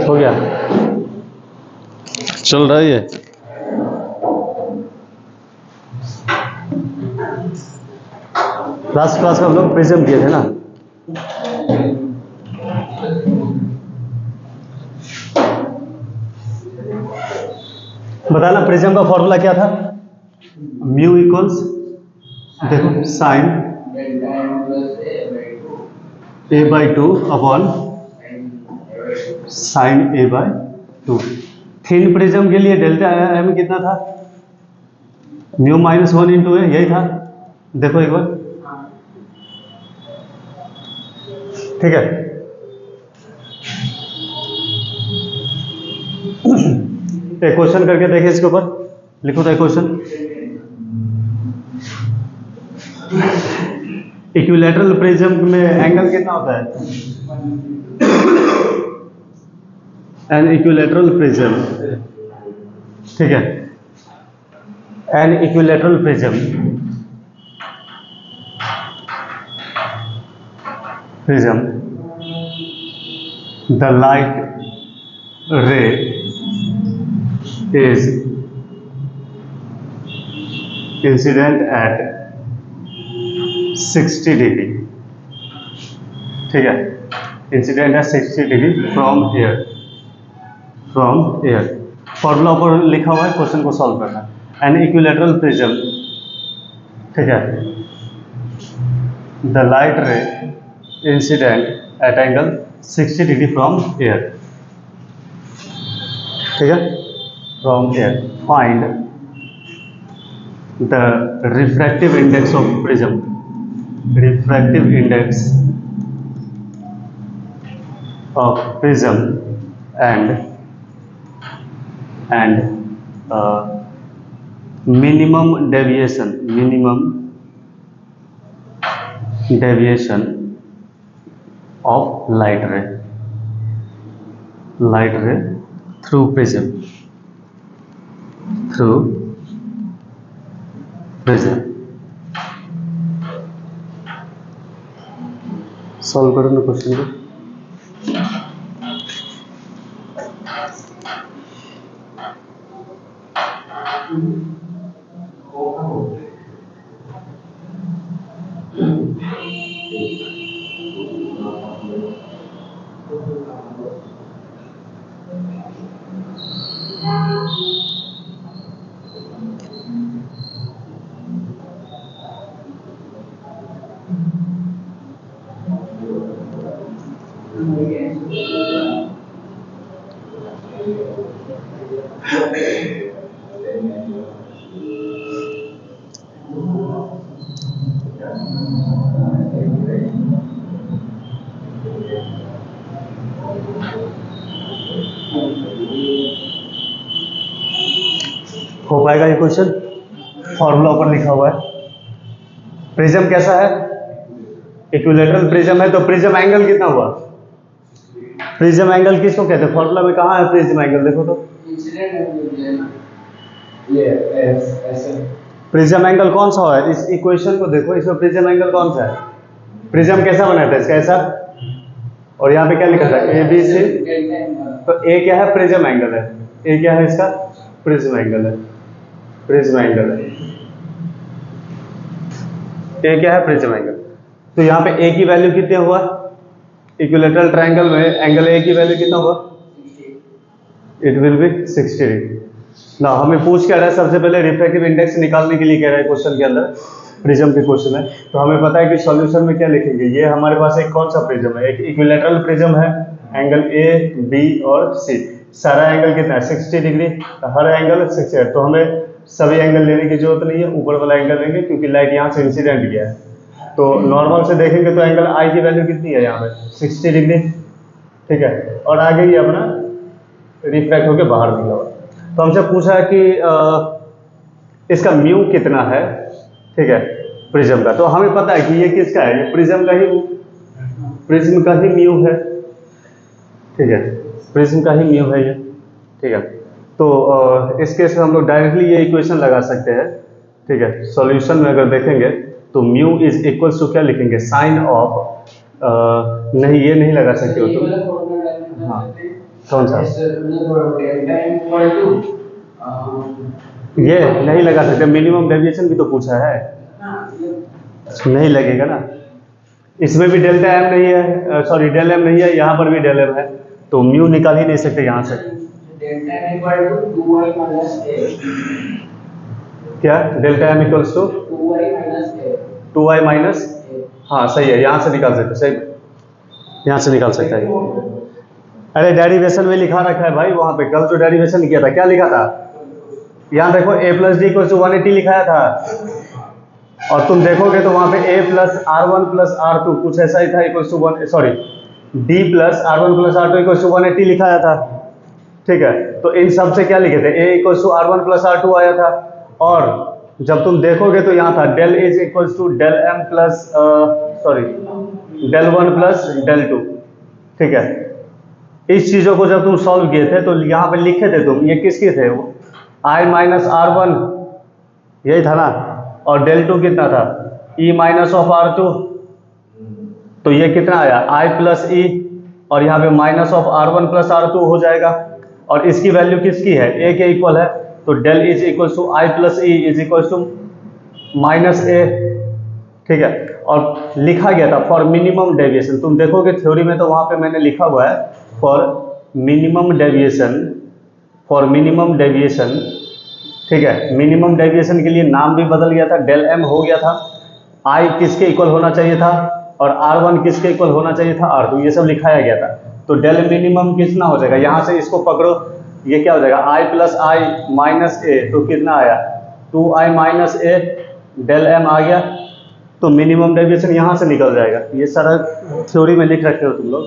हो गया, चल रहा है ये। लास्ट क्लास में हम लोग प्रिज्म किए थे ना। बताना प्रिज्म का फॉर्मूला क्या था? म्यू इक्वल्स, देखो, sine A by two upon sine A by two. Thin prism के लिए डेल्टा एम कितना था? Mu minus one into A, यही था। देखो एक बार, ठीक है। एक क्वेश्चन करके देखिए इसके ऊपर, लिखो तो क्वेश्चन। इक्विलैटरल प्रिज्म में एंगल कितना होता है? एन इक्विलैटरल प्रिज्म, ठीक है। An equilateral prism the light ray is incident at 60 degree, ठीक है। इंसिडेंट है 60 डिग्री फ्रॉम एयर, फॉर्मूला ऊपर लिखा हुआ है, क्वेश्चन को सॉल्व करना। एन इक्विलैटरल प्रिज्म, ठीक है, the light ray incident at angle 60 degree from air, ठीक है, from here. Find the refractive index of prism. Refractive index of prism and minimum deviation of light ray through prism. Solve करो ना question को। हो पाएगा ये question? Formula ऊपर लिखा हुआ है। प्रिज्म कैसा है? इक्विलैटरल प्रिज्म है, तो प्रिज्म एंगल कितना हुआ? प्रिज्म एंगल किसको कहते हैं? फॉर्मूला में कहाँ है प्रिज्म एंगल? देखो तो, प्रिज्म एंगल कौन सा है? इस इक्वेशन को देखो, इसमें प्रिज्म एंगल कौन सा है? प्रिज्म कैसा बना था इसका? ऐसा, और यहाँ पे क्या लिखा था? A B C. तो ए क्या है? प्रिज्म एंगल है। ए क्या है इसका? प्रिज्म एंगल है। ए क्या है? Prism angle. तो यहाँ पे ए की वैल्यू कितने हुआ? इक्विलैटरल ट्रायंगल में एंगल ए की वैल्यू कितना हुआ? It will be 60 degree. ना हमें पूछ क्या रहा है? सबसे पहले रिफ्रैक्टिव इंडेक्स निकालने के लिए कह रहा है क्वेश्चन के अंदर, प्रिज्म के क्वेश्चन है। तो हमें पता है कि सॉल्यूशन में क्या लिखेंगे। ये हमारे पास एक कौन सा प्रिज्म है? एक इक्विलैटरल प्रिज्म है, एंगल ए बी और सी। सारा एंगल कितना है? 60 डिग्री। हर एंगल 60 है, तो हमें सभी एंगल लेने की जरूरत नहीं है, ऊपर वाला एंगल लेंगे क्योंकि लाइट यहाँ से इंसिडेंट किया है। तो नॉर्मल से देखेंगे तो एंगल आई की वैल्यू कितनी है यहाँ पे? 60 डिग्री, ठीक है। और आगे ये अपना रिफ्रैक्ट होकर बाहर निकला हुआ। तो हमसे पूछा है कि इसका म्यू कितना है, ठीक है, प्रिज्म का। तो हमें पता है कि ये किसका है? ये प्रिज्म का ही म्यू है, ठीक है, प्रिज्म का ही म्यू है ये, ठीक है। तो इस केस में हम लोग डायरेक्टली ये इक्वेशन लगा सकते हैं, ठीक है। सॉल्यूशन में अगर देखेंगे तो म्यू इज इक्वल्स टू क्या लिखेंगे, साइन ऑफ नहीं ये नहीं लगा सकते हो तुम। हाँ कौन सा, ये नहीं लगा सकते, मिनिमम डेविएशन भी तो पूछा है, नहीं लगेगा ना, इसमें भी डेल्टा एम नहीं है, सॉरी डेल एम नहीं है, यहाँ पर भी डेल एम है, तो म्यू निकाल ही नहीं सकते यहाँ से। क्या delta M equals to 2y minus, हाँ सही है, यहाँ से निकाल सकते, सही यहाँ से निकाल सकता है। अरे डेरिवेशन में लिखा रखा है भाई, वहां पे कल जो डेरिवेशन किया था क्या लिखा था, यहाँ देखो a plus D equals to 180 लिखाया था, और तुम देखोगे तो वहां पे a plus R1 plus R2 कुछ ऐसा ही था, equals to 1, sorry d plus R1 plus R2 equals to 180 लिखाया था, ठीक है। तो इन सब से क्या लिखे थे, a equals to R1 plus R2 आया था, और जब तुम देखोगे तो यहाँ था del is equals to del M plus sorry del 1 plus del 2, ठीक है। इस चीजों को जब तुम सॉल्व किए थे तो यहाँ पे लिखे थे तुम, ये किसके थे, वो i माइनस R1 यही था ना, और डेल 2 कितना था, e माइनस ऑफ R2, तो ये कितना आया i प्लस ई, और यहाँ पे minus of R1 plus R2 हो जाएगा, और इसकी वैल्यू किसकी है, a के इक्वल है, तो del is equal to i plus e is equal to minus a, ठीक है। और लिखा गया था फॉर मिनिमम डेविएशन, तुम देखोगे थ्योरी में तो वहां पे मैंने लिखा हुआ है for minimum deviation, for minimum deviation, ठीक है। मिनिमम डेविएशन के लिए नाम भी बदल गया था, डेल एम हो गया था, i किसके इक्वल होना चाहिए था, और R1 किसके इक्वल होना चाहिए था, R2, ये सब लिखाया गया था। तो डेल मिनिमम कितना हो जाएगा, यहाँ से इसको पकड़ो, ये क्या हो जाएगा i प्लस आई माइनस ए, तो कितना आया 2i माइनस ए, डेल एम आ गया, तो मिनिमम डेविएशन यहाँ से निकल जाएगा। ये सारा थ्योरी में लिख रखे हो तुम लोग।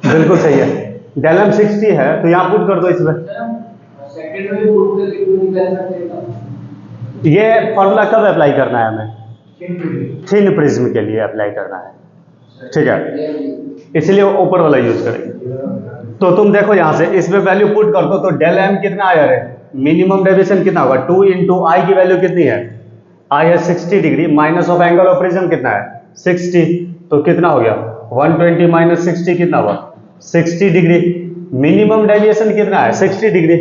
बिल्कुल सही है, डेल एम 60 है, तो यहाँ पुट कर दो इसमें। ये फॉर्मूला कब अप्लाई करना है हमें, थिन प्रिज्म के लिए अप्लाई करना है, ठीक है, इसलिए वो ऊपर वाला यूज करेंगे। तो तुम देखो यहाँ से इसमें वैल्यू पुट कर दो, तो डेल एम कितना आया है, मिनिमम डेविएशन कितना होगा, 2 इंटू आई की वैल्यू कितनी है, आई है 60 degree, minus of angle of prism कितना है 60, तो कितना हो गया 120 माइनस 60 कितना हुआ 60 डिग्री। मिनिमम डेविएशन कितना है 60 डिग्री,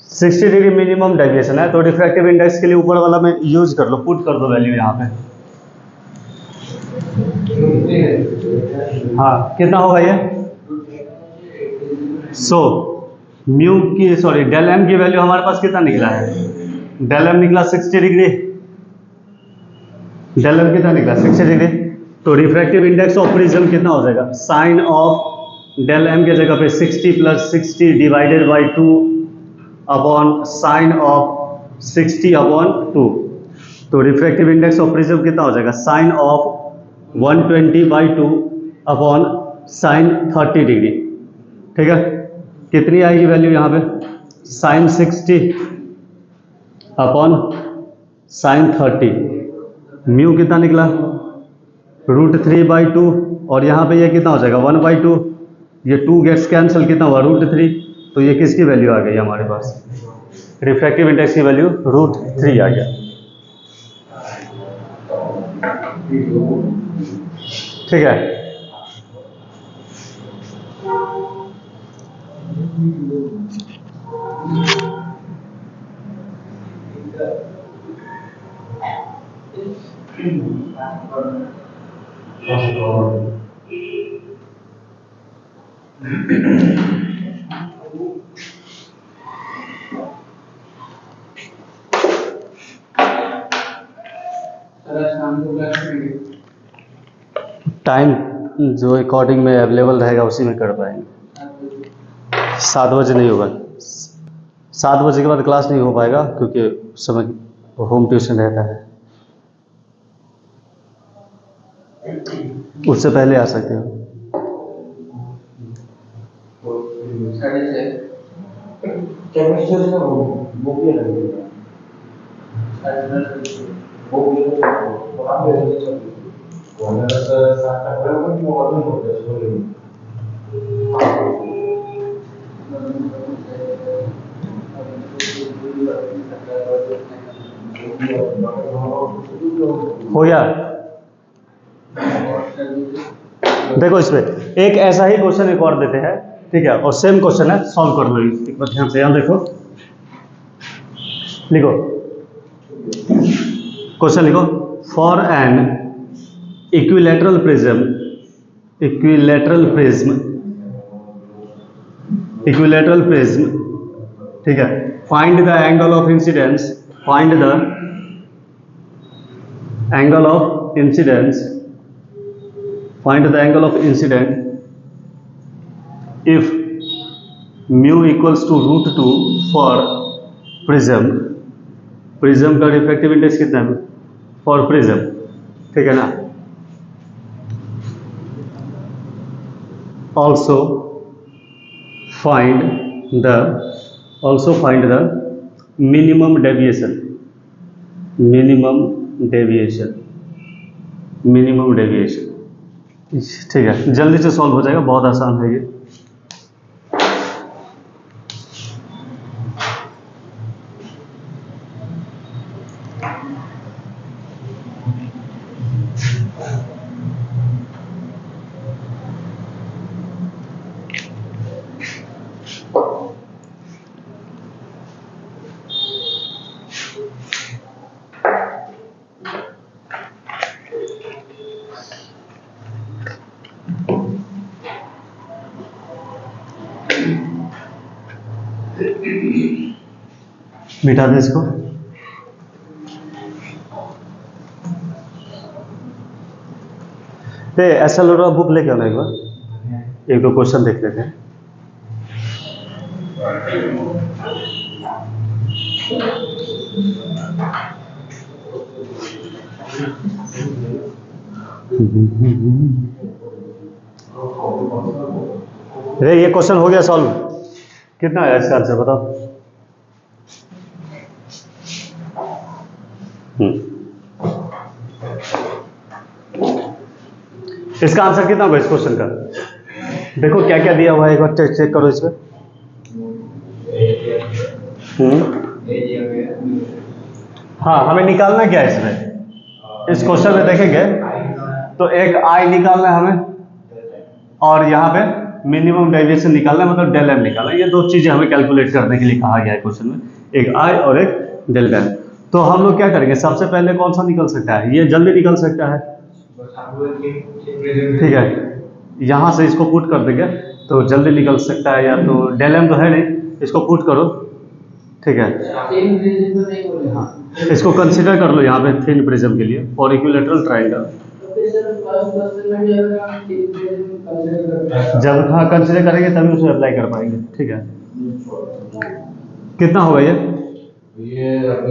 60 डिग्री मिनिमम डेविएशन है, तो रिफ्रैक्टिव इंडेक्स के लिए ऊपर वाला में यूज कर लो, पुट कर दो वैल्यू यहाँ पे। हाँ कितना होगा ये, सो म्यू की सॉरी डेल एम की वैल्यू हमारे पास कितना निकला है, डेल एम निकला 60 डिग्री, डेल एम कितना निकला 60 डिग्री, तो रिफ्रैक्टिव इंडेक्स ऑफ प्रिज्म कितना हो जाएगा, साइन ऑफ डेल एम के जगह पे 60 plus 60 divided by 2 upon sine of 60 upon 2, तो रिफ्रैक्टिव इंडेक्स ऑफ प्रिज्म कितना हो जाएगा, sine of 120 by 2 upon sine 30 degree, ठीक है। कितनी आएगी वैल्यू यहाँ पे, साइन 60 अपॉन साइन 30, म्यू कितना निकला √3/2, और यहाँ पे ये कितना हो जाएगा 1/2, ये 2 गेट्स कैंसिल, कितना हुआ √3, तो ये किसकी वैल्यू आ गई हमारे पास, रिफ्रैक्टिव इंडेक्स की वैल्यू √3 आ गया, ठीक है। टाइम जो अकॉर्डिंग में अवेलेबल रहेगा उसी में कर पाएंगे, 7 बजे नहीं होगा, 7 बजे के बाद क्लास नहीं हो पाएगा क्योंकि उस समय होम ट्यूशन रहता है, उससे पहले आ सकते हो। हो गया। देखो इसमें एक ऐसा ही क्वेश्चन एक और देते हैं, ठीक है, और सेम क्वेश्चन है, सॉल्व कर लो एक बार ध्यान से। यहाँ देखो, लिखो क्वेश्चन, लिखो for an equilateral prism, equilateral prism, equilateral prism, ठीक है, find the angle of incidence, find the angle of incidence, find the angle of incident if mu equals to √2 for prism, prism का refractive index कितना है for prism, ठीक है ना। also find the minimum deviation, minimum deviation, ठीक है, जल्दी से सॉल्व हो जाएगा, बहुत आसान है ये। मिटा दे इसको। ऐसा लग रहा बुक लेके आना एक बार, एक दो क्वेश्चन देख लेते हैं। ये क्वेश्चन हो गया सॉल्व, कितना है इसका आंसर बताओ। इसका आंसर कितना होगा इस क्वेश्चन का? देखो क्या क्या दिया हुआ है, एक बार चेक करो इसमें। हाँ, हमें निकालना क्या है इसमें, इस क्वेश्चन में देखेंगे तो एक आई निकालना है हमें, और यहाँ पे मिनिमम डेविएशन निकालना है, मतलब डेल एम निकालना है। ये दो चीजें हमें कैलकुलेट करने के लिए कहा गया है क्वेश्चन में, एक आई और एक डेल एम। तो हम लोग क्या करेंगे, सबसे पहले कौन सा निकल सकता है, ये जल्दी निकल सकता है, ठीक है, यहाँ से इसको पुट कर देंगे तो जल्दी निकल सकता है। या तो डेल एम तो है नहीं, इसको पुट करो, ठीक है, हाँ, इसको कंसीडर कर लो यहाँ पे थिन प्रिज्म के लिए और इक्विलैटरल ट्रायंगल। जब हाँ कंसीडर करेंगे तभी उसे अप्लाई कर पाएंगे, ठीक है। कितना होगा ये?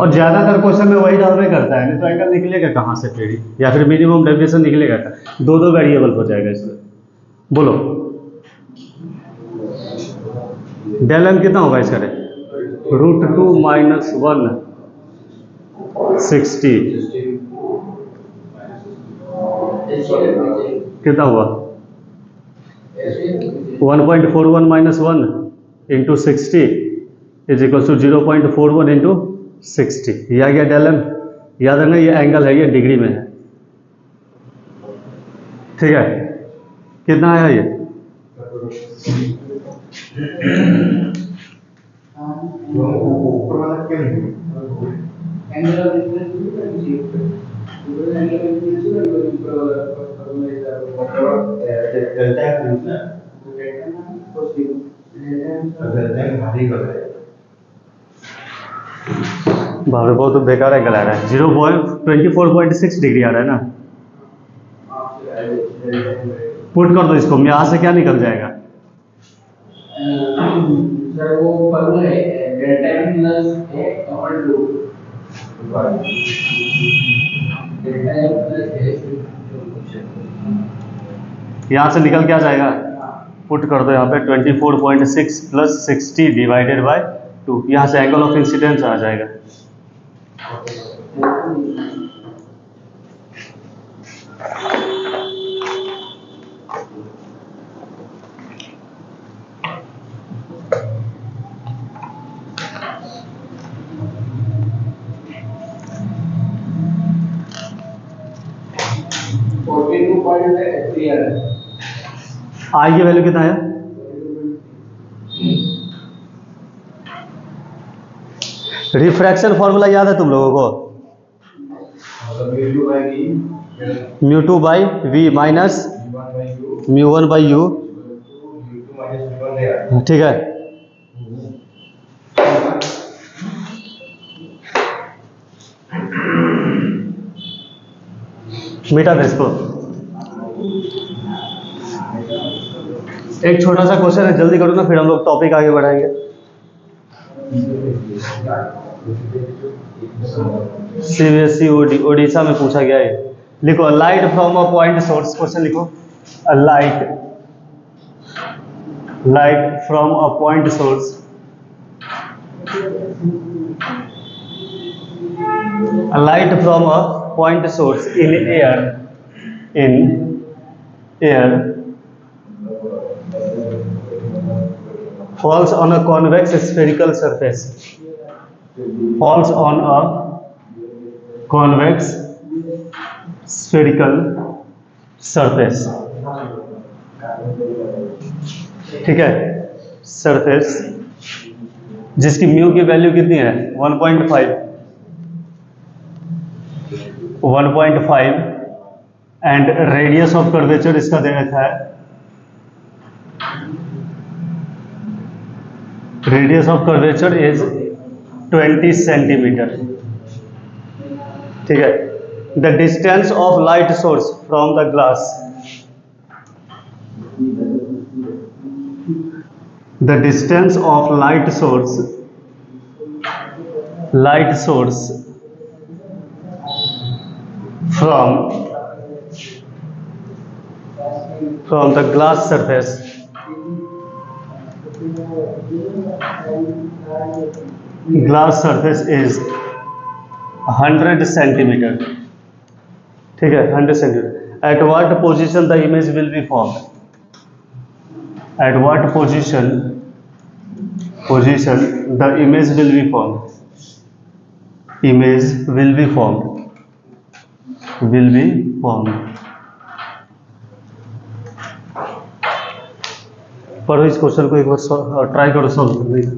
और ज्यादातर क्वेश्चन में वही डालने करता है, नहीं तो एंगल निकलेगा कहाँ से फिर, या फिर मिनिमम डेविएशन निकलेगा, दो वेरिएबल हो जाएगा इसमें। बोलो डेल एम कितना होगा इसका? √2 - 160 कितना हुआ? 1.41 - 1 × 60 इज इक्वल टू 0.41 × 60। यह आ गया डेल एम। याद रखना ये एंगल है, ये डिग्री में है, ठीक है। कितना आया ये? बाबरे बहुत बेकार एंगल आ रहा है, 24.6 डिग्री आ रहा है ना। पुट कर दो इसको, यहाँ से क्या निकल जाएगा? सर वो फॉर्मूला है डेल्टा एम प्लस ए अपॉन 2 डेल्टा एम प्लस ए। यहाँ से निकल क्या जाएगा? पुट कर दो यहाँ पे 24.6 + 60 डिवाइडेड बाय 2। यहाँ से एंगल ऑफ इंसिडेंस आ जाएगा। आई की वैल्यू कितना है? रिफ्रैक्शन फॉर्मूला याद है तुम लोगों को? Mu two by we minus mu one by U, ठीक है। मिटा दे इसको। एक छोटा सा क्वेश्चन है, जल्दी करो ना, फिर हम लोग टॉपिक आगे बढ़ाएंगे। सीबीएसई ओडिशा में पूछा गया है। लिखो light from a point source, question लिखो। Light from a point source light from a point source in air falls on a convex spherical surface, falls on a convex spherical surface, ठीक है, surface जिसकी mu की value कितनी है? 1.5 and radius of curvature इसका दे रखा है, radius of curvature is 20 centimetre, ठीक है। The distance of light source from the glass, the distance of light source from the glass surface is 100 centimeter, ठीक है, 100 centimeter. At what position the image will be formed? At what position the image will be formed? Image will be formed. पढ़ो इस question को एक बार, try करो solve करने का।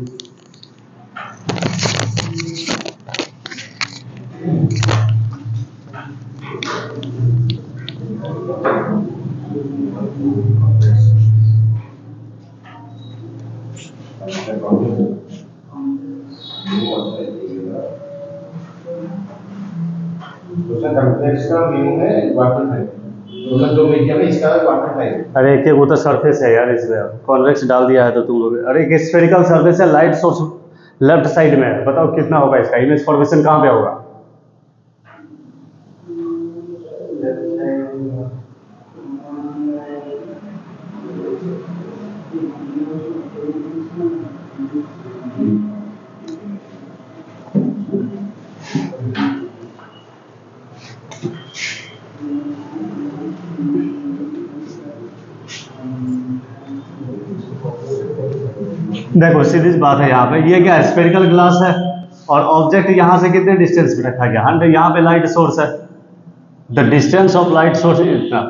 अरे एक वो तो सरफेस है यार, इसमें कॉन्वेक्स डाल दिया है तो तुम लोग। अरे एक स्फेरिकल सरफेस है, लाइट सोर्स लेफ्ट साइड में है, बताओ कितना होगा इसका इमेज फॉर्मेशन, कहाँ पे होगा? देखो सीधी बात है, यहाँ पे ये क्या स्फेरिकल ग्लास है और ऑब्जेक्ट यहाँ से कितने डिस्टेंस पे रखा गया? 100। यहाँ पे लाइट सोर्स है, the distance of light source इतना,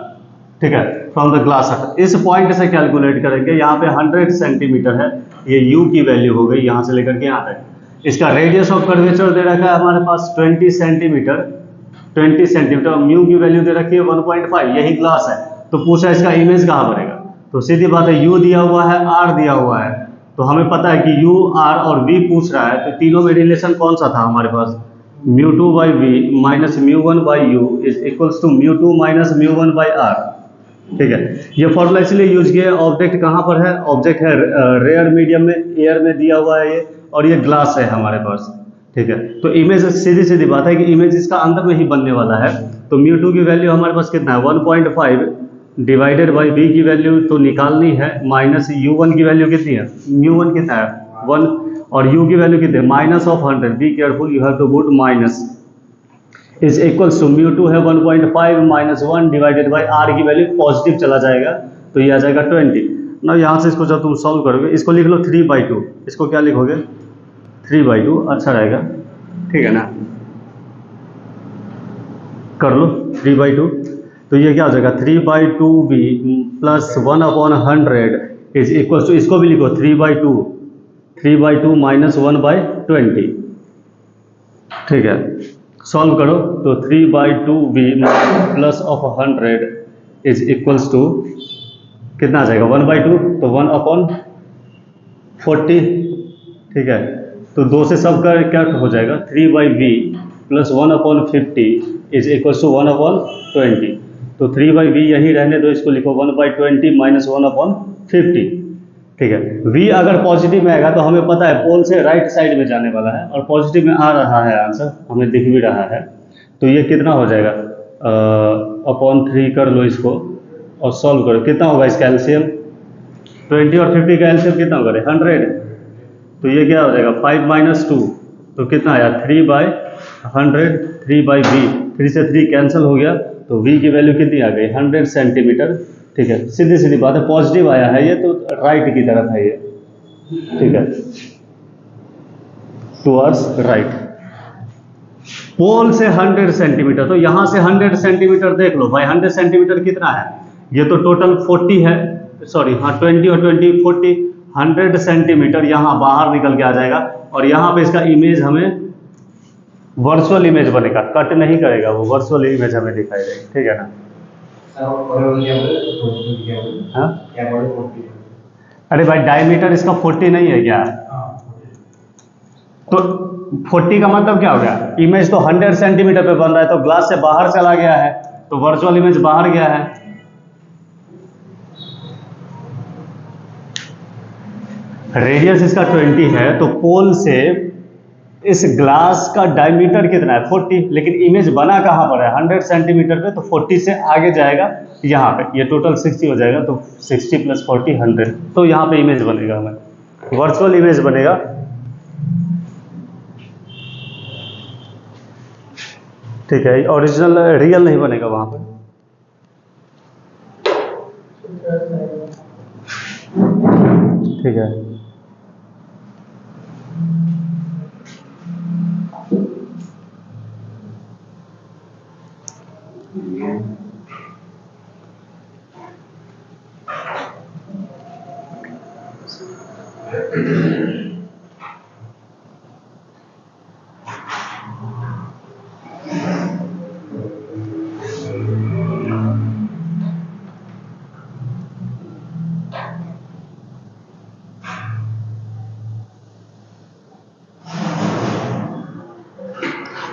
ठीक है, फ्रॉम द ग्लास। इस पॉइंट से कैलकुलेट करेंगे, यहाँ पे 100 सेंटीमीटर है, ये u की वैल्यू हो गई यहाँ से लेकर के यहाँ तक। इसका रेडियस ऑफ कर्वेचर दे रखा है हमारे पास 20 सेंटीमीटर, म्यू की वैल्यू दे रखी है 1.5, यही ग्लास है। तो पूछा इसका इमेज कहाँ बनेगा? तो सीधी बात है, u दिया हुआ है, r दिया हुआ है, तो हमें पता है कि u, r और v पूछ रहा है, तो तीनों में रिलेशन कौन सा था हमारे पास? Mu two by we minus mu one by u is equals to mu two minus mu one by r, ठीक है। ये फॉर्मूला इसलिए यूज किया है, ऑब्जेक्ट कहाँ पर है? ऑब्जेक्ट है रेयर मीडियम में, एयर में दिया हुआ है ये, और ये ग्लास है हमारे पास, ठीक है। तो इमेज सीधी सीधी बात है कि इमेज इसका अंदर में ही बनने वाला है। तो म्यू टू की वैल्यू हमारे पास कितना है? 1.5 डिवाइडेड बाई v की वैल्यू तो निकालनी है, माइनस u1 की वैल्यू कितनी है? μ1 कितना है? 1, और u की वैल्यू कितनी है? Minus of 100, be careful, you have to put minus, is equals to μ2 है 1.5 माइनस 1 डिवाइडेड बाई r की वैल्यू पॉजिटिव चला जाएगा तो ये आ जाएगा 20 ना। यहाँ से इसको जब तुम सॉल्व करोगे, इसको लिख लो 3/2, इसको क्या लिखोगे? 3/2, अच्छा रहेगा, ठीक है ना, कर लो 3/2। तो तो ये क्या हो जाएगा 3/2b plus 1/100 is equal to, इसको भी लिखो 3/2 माइनस 1/20। ठीक है, सॉल्व करो तो 3/2b plus of 100 is equals to कितना आ जाएगा 1/2, तो 1/40। ठीक है, तो 2 से सब का क्या हो जाएगा 3/b plus 1/50 is equals to 1/20। तो 3/b यही रहने दो, इसको लिखो 1/20 माइनस 1/50। ठीक है, v अगर पॉजिटिव में आएगा तो हमें पता है पोल से राइट साइड में जाने वाला है, और पॉजिटिव में आ रहा है आंसर, हमें दिख भी रहा है। तो ये कितना हो जाएगा अपॉन 3 कर लो इसको और सॉल्व करो, कितना होगा इसका एलसीएम 20 और 50 का एलसीएम कितना होगा 100। तो ये क्या हो जाएगा 5 माइनस 2, तो कितना आया 3/100, 3/b, 3 से 3 कैंसिल हो गया, तो v की वैल्यू कितनी आ गई 100 सेंटीमीटर। ठीक है, सीधी सीधी बात है, पॉजिटिव आया है ये तो राइट की तरफ है ये। ठीक है, टुवर्ड्स राइट, पोल से 100 सेंटीमीटर, तो यहां से 100 सेंटीमीटर देख लो भाई, 100 सेंटीमीटर कितना है, ये तो टोटल 40 है, सॉरी हाँ 20 और 20 40, 100 सेंटीमीटर यहाँ बाहर निकल के आ जाएगा, और यहाँ पे इसका इमेज हमें वर्चुअल इमेज बनेगा, कट नहीं करेगा वो, वर्चुअल इमेज हमें दिखाई देगी। ठीक है ना। हाँ? अरे भाई डायमीटर इसका 40 नहीं है क्या, तो 40 का मतलब क्या हो गया, इमेज तो 100 सेंटीमीटर पे बन रहा है, तो ग्लास से बाहर चला गया है, तो वर्चुअल इमेज बाहर गया है। रेडियस इसका 20 है, तो पोल से इस ग्लास का डायमीटर कितना है 40, लेकिन इमेज बना कहां पर है 100 सेंटीमीटर पे, तो 40 से आगे जाएगा यहाँ पे, ये टोटल 60 हो जाएगा, तो 60 प्लस 40 100, तो यहाँ पे इमेज बनेगा, हमें वर्चुअल इमेज बनेगा। ठीक है, ओरिजिनल रियल नहीं बनेगा वहां पे। ठीक है,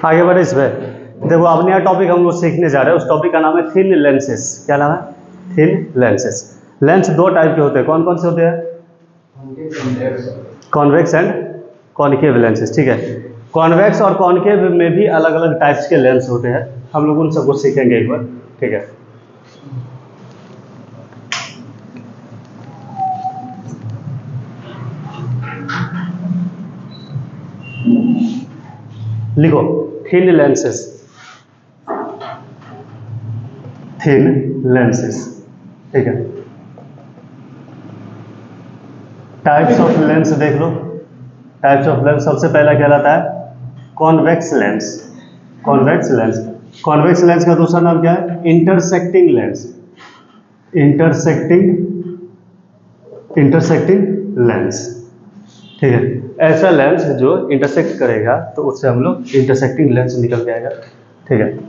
आगे बढ़े इसमें। देखो अब नया टॉपिक हम लोग सीखने जा रहे हैं, उस टॉपिक का नाम है थिन लेंसेस। क्या नाम है? Thin lenses. लेंस दो टाइप के होते हैं, कौन कौन से होते हैं? Convex and concave lenses. ठीक है, कॉन्वेक्स और कॉनकेव में भी अलग अलग टाइप्स के लेंस होते हैं, हम लोग उन सबको सीखेंगे एक बार। ठीक है, लिखो थिन लेंसेस, थिन लेंसेस। ठीक है, टाइप्स ऑफ लेंस देख लो। टाइप्स ऑफ लेंस सबसे पहला कहलाता है convex lens. Convex lens, convex lens का दूसरा नाम क्या है? Intersecting lens. Intersecting lens. ठीक है, ऐसा लेंस जो इंटरसेक्ट करेगा तो उससे हम लोग इंटरसेक्टिंग लेंस निकल के आएगा। ठीक है,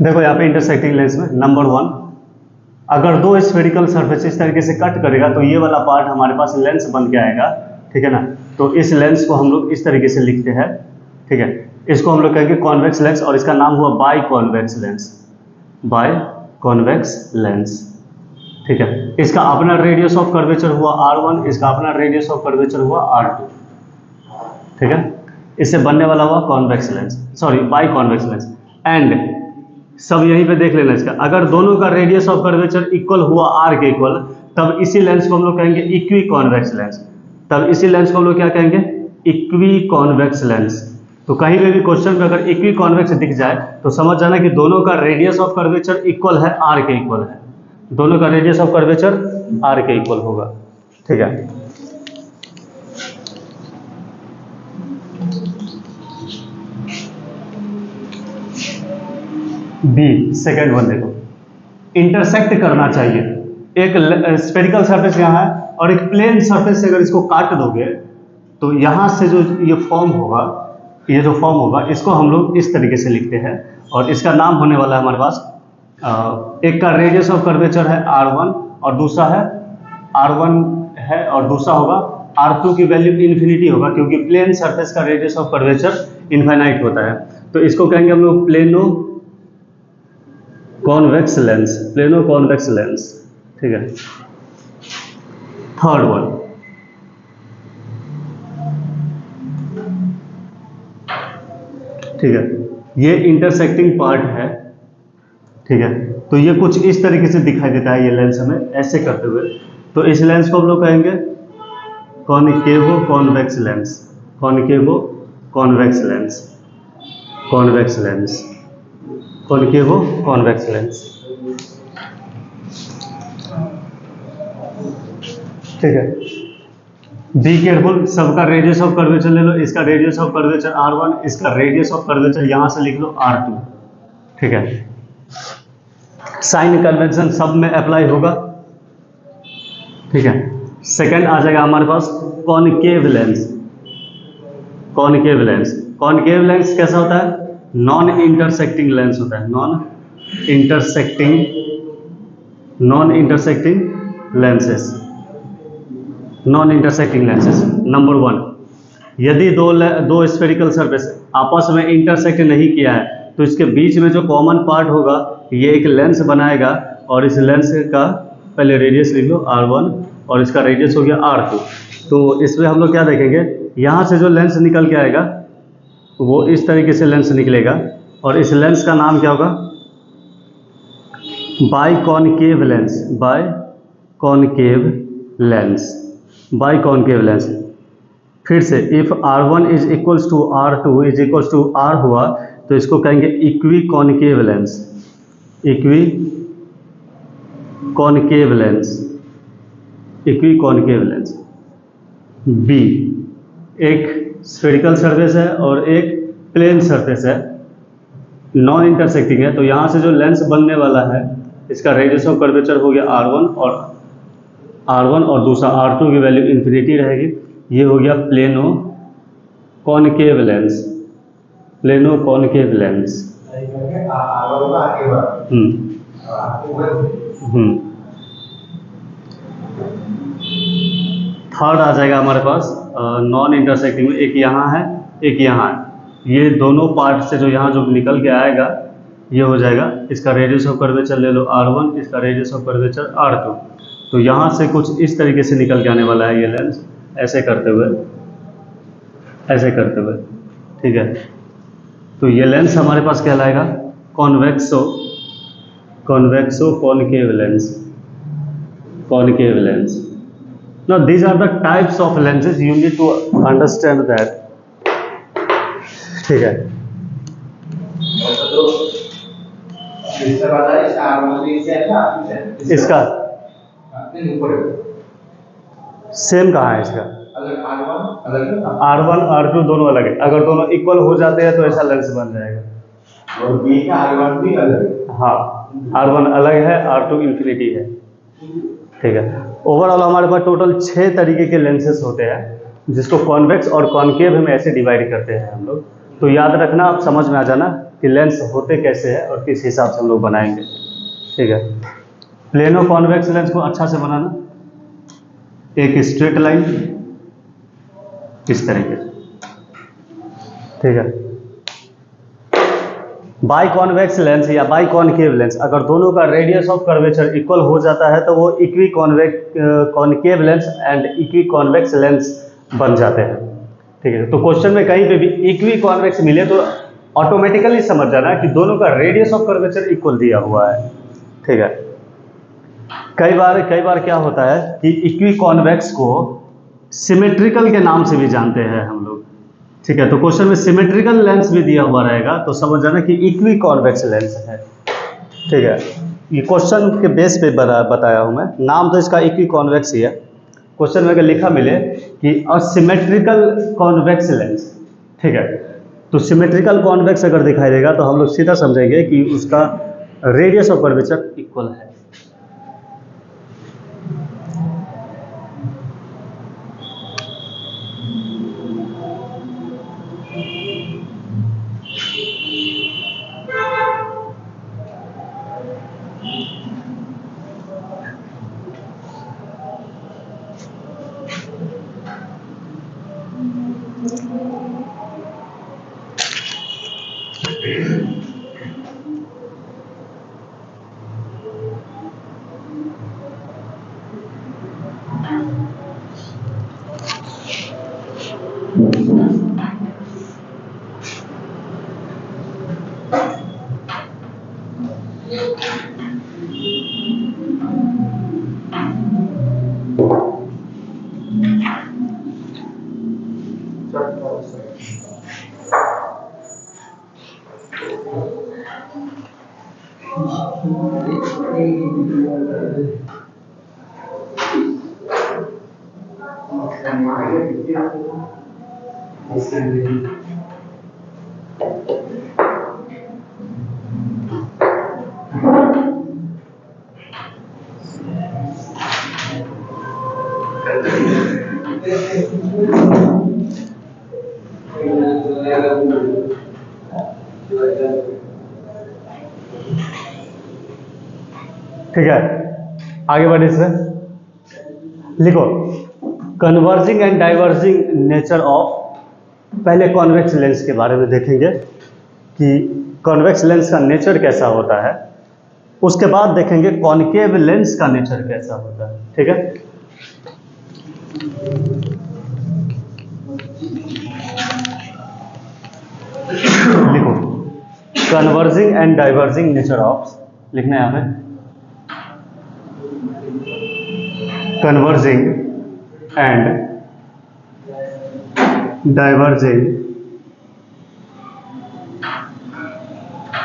देखो यहाँ पे इंटरसेक्टिंग लेंस में नंबर 1, अगर दो स्फेरिकल सरफेस इस तरीके से कट करेगा तो ये वाला पार्ट हमारे पास लेंस बन के आएगा। ठीक है ना, तो इस लेंस को हम लोग इस तरीके से लिखते हैं। ठीक है, इसको हम लोग कहेंगे कॉन्वेक्स लेंस, और इसका नाम हुआ by convex lens. By convex lens. ठीक है, इसका अपना रेडियस ऑफ कर्वेचर हुआ R1, इसका अपना रेडियस ऑफ कर्वेचर हुआ R2। ठीक है, इससे बनने वाला हुआ convex lens, sorry by convex lens. And सब यहीं पे देख लेना इसका, अगर दोनों का रेडियस ऑफ कर्वेचर इक्वल हुआ R के इक्वल, तब इसी लेंस को हम लोग कहेंगे इक्वी कॉन्वेक्स लेंस। तब इसी लेंस को हम लोग क्या कहेंगे? Equi convex lens. तो कहीं पे भी क्वेश्चन में अगर इक्वी कॉन्वेक्स दिख जाए तो समझ जाना कि दोनों का रेडियस ऑफ कर्वेचर इक्वल है, R के इक्वल है। दोनों का रेडियस ऑफ कर्वेचर R के इक्वल होगा। ठीक है, बी सेकेंड वन देखो, इंटरसेक्ट करना चाहिए। एक स्फेरिकल सरफेस यहाँ है और एक प्लेन सरफेस से अगर इसको काट दोगे तो यहाँ से जो ये फॉर्म होगा, ये जो फॉर्म होगा इसको हम लोग इस तरीके से लिखते हैं और इसका नाम होने वाला है हमारे पास, एक का रेडियस ऑफ कर्वेचर है r1 और दूसरा है r1 है और दूसरा होगा r2 की वैल्यू इन्फिनिटी होगा, क्योंकि प्लेन सरफेस का रेडियस ऑफ कर्वेचर इनफाइनाइट होता है। तो इसको कहेंगे हम लोग plano convex lens, plano convex lens. ठीक है, थर्ड वन, ठीक है, ये इंटरसेक्टिंग पार्ट है। ठीक है, तो ये कुछ इस तरीके से दिखाई देता है ये लेंस हमें ऐसे करते हुए, तो इस लेंस को हम लोग कहेंगे कॉनकेवो convex lens, कॉनकेवो convex lens, convex lens, कॉनकेवो convex lens. ठीक है, बी केयरफुल, सबका रेडियस ऑफ कर्वेचर ले लो, इसका रेडियस ऑफ कर्वेचर r1, इसका रेडियस ऑफ कर्वेचर यहां से लिख लो r2। ठीक है, साइन कन्वेंशन सब में अप्लाई होगा। ठीक है, सेकंड आ जाएगा हमारे पास concave lens, concave lens. Concave lens कैसा होता है? नॉन इंटरसेक्टिंग लेंस होता है, non intersecting lenses, non intersecting lenses. Number one, यदि दो स्फेरिकल सरफेस आपस में इंटरसेक्ट नहीं किया है तो इसके बीच में जो कॉमन पार्ट होगा ये एक लेंस बनाएगा और इस लेंस का पहले रेडियस लिख लो r1 और इसका रेडियस हो गया r2। तो इसमें हम लोग क्या देखेंगे, यहाँ से जो लेंस निकल के आएगा वो इस तरीके से लेंस निकलेगा और इस लेंस का नाम क्या होगा? Biconcave lens, biconcave lens, biconcave lens. फिर से if r1 is equals to r2 is equals to r हुआ तो इसको कहेंगे equiconcave lens, equiconcave lens, equiconcave lens. B, एक स्फेरिकल सरफेस है और एक प्लेन सरफेस है, नॉन इंटरसेक्टिंग है, तो यहाँ से जो लेंस बनने वाला है इसका रेडियस ऑफ कर्वेचर हो गया r1 और दूसरा r2 की वैल्यू इन्फिनिटी रहेगी। ये हो गया plano concave lens, plano concave lens. Third आ जाएगा हमारे पास नॉन इंटरसेक्टिंग में, एक यहाँ है एक यहाँ है, ये दोनों पार्ट से जो यहाँ जो निकल के आएगा ये हो जाएगा, इसका रेडियस ऑफ कर्वेचर ले लो r1, इसका रेडियस ऑफ कर्वेचर r2। तो यहाँ से कुछ इस तरीके से निकल के आने वाला है ये लेंस, ऐसे करते हुए, ऐसे करते हुए। ठीक है, तो ये लेंस हमारे पास कहलाएगा कॉन्वेक्सो, कॉन्वेक्सो concave lens, concave lens. Now these are the types of lenses, you need to understand that. ठीक है, इसका सेम कहाँ है? इसका r1 r2 दोनों अलग है, अगर दोनों इक्वल हो जाते हैं तो ऐसा लेंस बन जाएगा। और बी का r1 भी अलग है, हाँ r1 अलग है, r2 इन्फिनिटी है। ठीक है, ओवरऑल हमारे पास टोटल 6 तरीके के लेंसेस होते हैं जिसको कॉन्वेक्स और कॉनकेव हम ऐसे डिवाइड करते हैं हम लोग। तो याद रखना, आप समझ में आ जाना कि लेंस होते कैसे हैं और किस हिसाब से हम लोग बनाएंगे। ठीक है, प्लेनो कॉन्वेक्स लेंस को अच्छा से बनाना, एक स्ट्रेट लाइन इस तरीके से। ठीक है, बाइकॉन्वेक्स लेंस या बाइकॉनकेव लेंस, अगर दोनों का रेडियस ऑफ कर्वेचर इक्वल हो जाता है तो वो equi concave lens and equi convex lens बन जाते हैं। ठीक है, तो क्वेश्चन में कहीं पे भी इक्वी कॉन्वेक्स मिले तो ऑटोमेटिकली समझ जाना कि दोनों का रेडियस ऑफ कर्वेचर इक्वल दिया हुआ है। ठीक है, कई बार क्या होता है कि इक्वी कॉन्वेक्स को सिमेट्रिकल के नाम से भी जानते हैं हम लोग। ठीक है, तो क्वेश्चन में सिमेट्रिकल लेंस भी दिया हुआ रहेगा तो समझ जाना कि इक्वी कॉन्वेक्स लेंस है। ठीक है, ये क्वेश्चन के बेस पे बताया हूँ मैं, नाम तो इसका इक्वी कॉन्वेक्स ही है। क्वेश्चन में अगर लिखा मिले कि असिमेट्रिकल कॉन्वेक्स लेंस, ठीक है, तो सिमेट्रिकल कॉन्वेक्स अगर दिखाई देगा तो हम लोग सीधा समझेंगे कि उसका रेडियस ऑफ कर्वेचर इक्वल है। ठीक है, आगे बढ़े सर। लिखो converging and diverging nature of, पहले कॉन्वेक्स लेंस के बारे में देखेंगे कि कॉन्वेक्स लेंस का नेचर कैसा होता है, उसके बाद देखेंगे कॉनकेव लेंस का नेचर कैसा होता है। ठीक है, लिखो converging and diverging nature of, लिखना है हमें converging and diverging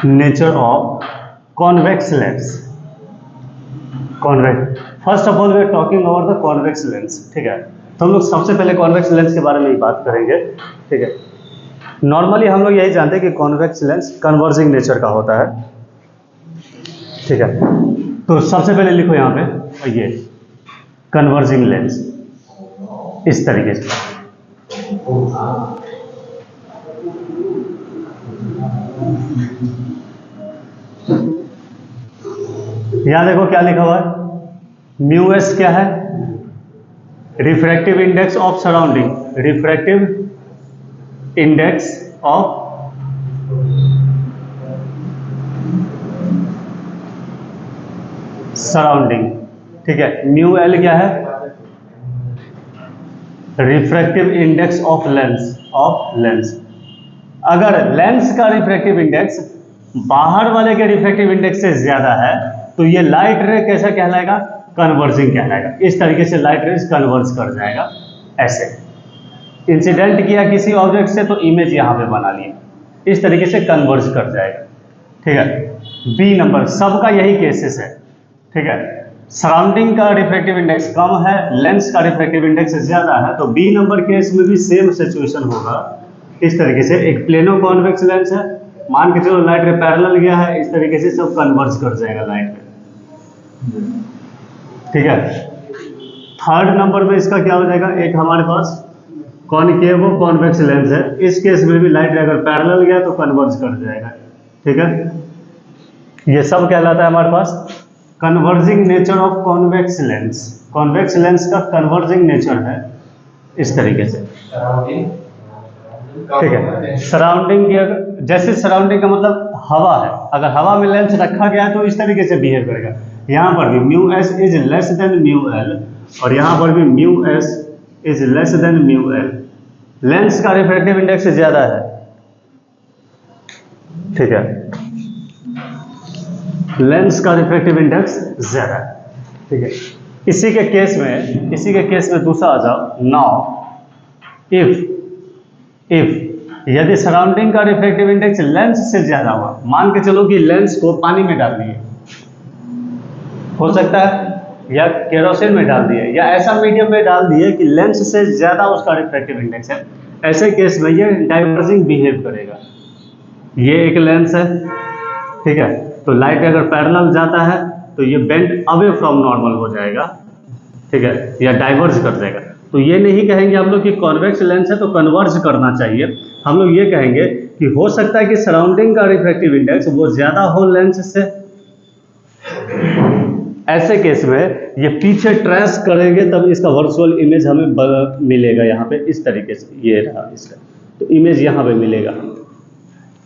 nature of convex lens. Convex, first of all we are talking about the convex lens. ठीक है, तो हम लोग सबसे पहले कॉन्वेक्स लेंस के बारे में ही बात करेंगे। ठीक है, नॉर्मली हम लोग यही जानते हैं कि कॉन्वेक्स लेंस कन्वर्जिंग नेचर का होता है। ठीक है, तो सबसे पहले लिखो यहाँ पे ये कन्वर्जिंग लेंस इस तरीके से। यहां देखो क्या लिखा हुआ है, म्यू एस क्या है, refractive index of surrounding, refractive index of surrounding. ठीक है, म्यू एल क्या है, रिफ्रैक्टिव इंडेक्स ऑफ लेंस। अगर लेंस का रिफ्रैक्टिव इंडेक्स बाहर वाले के रिफ्रैक्टिव इंडेक्स से ज्यादा है तो ये लाइट रे कैसा कहलाएगा, कन्वर्जिंग कहलाएगा। इस तरीके से लाइट रेज कन्वर्ज कर जाएगा। ऐसे इंसिडेंट किया किसी ऑब्जेक्ट से तो इमेज यहां पे बना ली, इस तरीके से कन्वर्ज कर जाएगा। ठीक है, बी नंबर सबका यही केसेस है। ठीक है, सराउंडिंग का रिफ्रैक्टिव इंडेक्स कम है, लेंस का रिफ्रैक्टिव इंडेक्स ज्यादा है, तो बी नंबर केस में भी सेम सिचुएशन होगा। इस तरीके से एक प्लेनो कॉन्वेक्स लेंस है, मान के चलो लाइट रे पैरेलल गया है, इस तरीके से सब कन्वर्ज कर जाएगा लाइट रे। ठीक है, थर्ड नंबर में इसका क्या हो जाएगा, एक हमारे पास कॉनकेव कॉन्वेक्स लेंस है, इस केस में भी लाइट रे अगर पैरेलल गया तो कन्वर्ज कर जाएगा। ठीक है, ये सब कहलाता है हमारे पास converging nature of convex lens. Convex lens का कन्वर्जिंग नेचर है इस तरीके से। ठीक है, सराउंडिंग की अगर, जैसे सराउंडिंग का मतलब हवा है, अगर हवा में लेंस रखा गया है तो इस तरीके से बिहेव करेगा। यहां पर भी mu S is less than mu L और यहां पर भी mu S is less than mu L. Lens का रिफ्रैक्टिव इंडेक्स ज्यादा है। ठीक है, लेंस का रिफ्रैक्टिव इंडेक्स ज्यादा है। ठीक है, इसी के केस में दूसरा आ जाओ। नाउ इफ यदि सराउंडिंग का रिफ्रैक्टिव इंडेक्स लेंस से ज्यादा हुआ, मान के चलो कि लेंस को पानी में डाल दिए, हो सकता है, या केरोसिन में डाल दिए, या ऐसा मीडियम में डाल दिए कि लेंस से ज्यादा उसका रिफ्रैक्टिव इंडेक्स है, ऐसे केस में ये डाइवर्जिंग बिहेव करेगा। ये एक लेंस है, ठीक है, तो लाइट अगर पैरेलल जाता है तो ये बेंड अवे फ्रॉम नॉर्मल हो जाएगा, ठीक है, या डाइवर्ज कर देगा। तो ये नहीं कहेंगे हम लोग कि कॉन्वेक्स लेंस है तो कन्वर्ज करना चाहिए, हम लोग ये कहेंगे कि हो सकता है कि सराउंडिंग का रिफ्रैक्टिव इंडेक्स वो ज़्यादा हो लेंस से। ऐसे केस में ये पीछे ट्रेस करेंगे तब इसका वर्चुअल इमेज हमें मिलेगा यहाँ पे इस तरीके से, ये रहा इसका, तो इमेज यहाँ पे मिलेगा,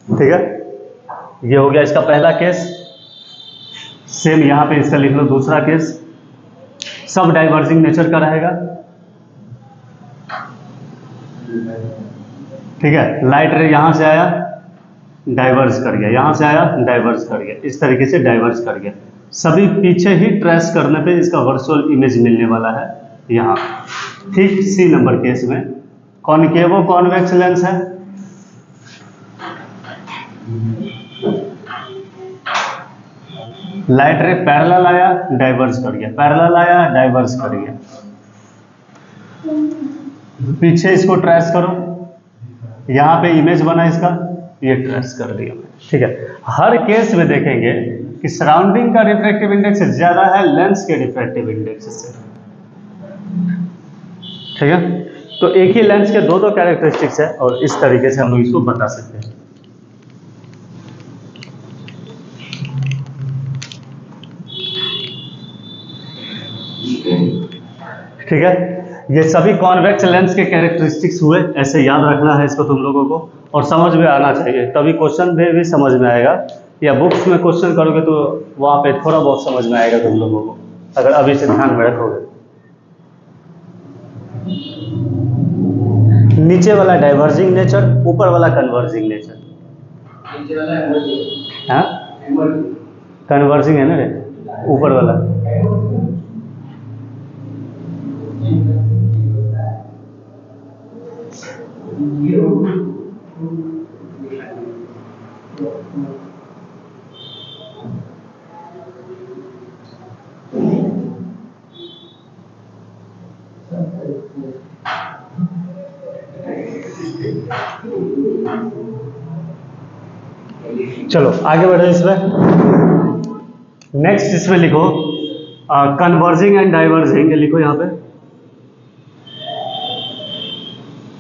ठीक है। ये हो गया इसका पहला केस। सेम यहाँ पे इसका लिख लो दूसरा केस, सब डाइवर्जिंग नेचर का रहेगा, ठीक है। लाइट रे यहाँ से आया डाइवर्ज कर गया, यहाँ से आया डाइवर्ज कर गया, इस तरीके से डाइवर्ज कर गया, सभी पीछे ही ट्रेस करने पे इसका वर्चुअल इमेज मिलने वाला है यहाँ। ठीक सी नंबर केस में कॉनकेवो कॉन्वेक्स लेंस है, लाइट रे पैरेलल आया डाइवर्ज कर गया, पैरेलल आया डाइवर्ज कर गया, पीछे इसको ट्रेस करो, यहाँ पे इमेज बना इसका, ये ट्रेस कर दिया, ठीक है। हर केस में देखेंगे कि सराउंडिंग का रिफ्रैक्टिव इंडेक्स ज्यादा है लेंस के रिफ्रैक्टिव इंडेक्स से, ठीक है। तो एक ही लेंस के दो कैरेक्टरिस्टिक्स है और इस तरीके से हम लोग इसको बता सकते हैं। ठीक है, ये सभी कॉन्वेक्स लेंस के कैरेक्टरिस्टिक्स हुए, ऐसे याद रखना है इसको तुम लोगों को, और समझ में आना चाहिए, तभी क्वेश्चन में भी समझ में आएगा, या बुक्स में क्वेश्चन करोगे तो वहाँ पे थोड़ा बहुत समझ में आएगा तुम लोगों को, अगर अभी से ध्यान में रखोगे। नीचे वाला डाइवर्जिंग नेचर, ऊपर वाला कन्वर्जिंग नेचर। हाँ, कन्वर्जिंग है ना रे, ऊपर वाला। चलो आगे बढ़ो इसमें। नेक्स्ट इसमें लिखो कन्वर्जिंग एंड डाइवर्जिंग, लिखो यहाँ पे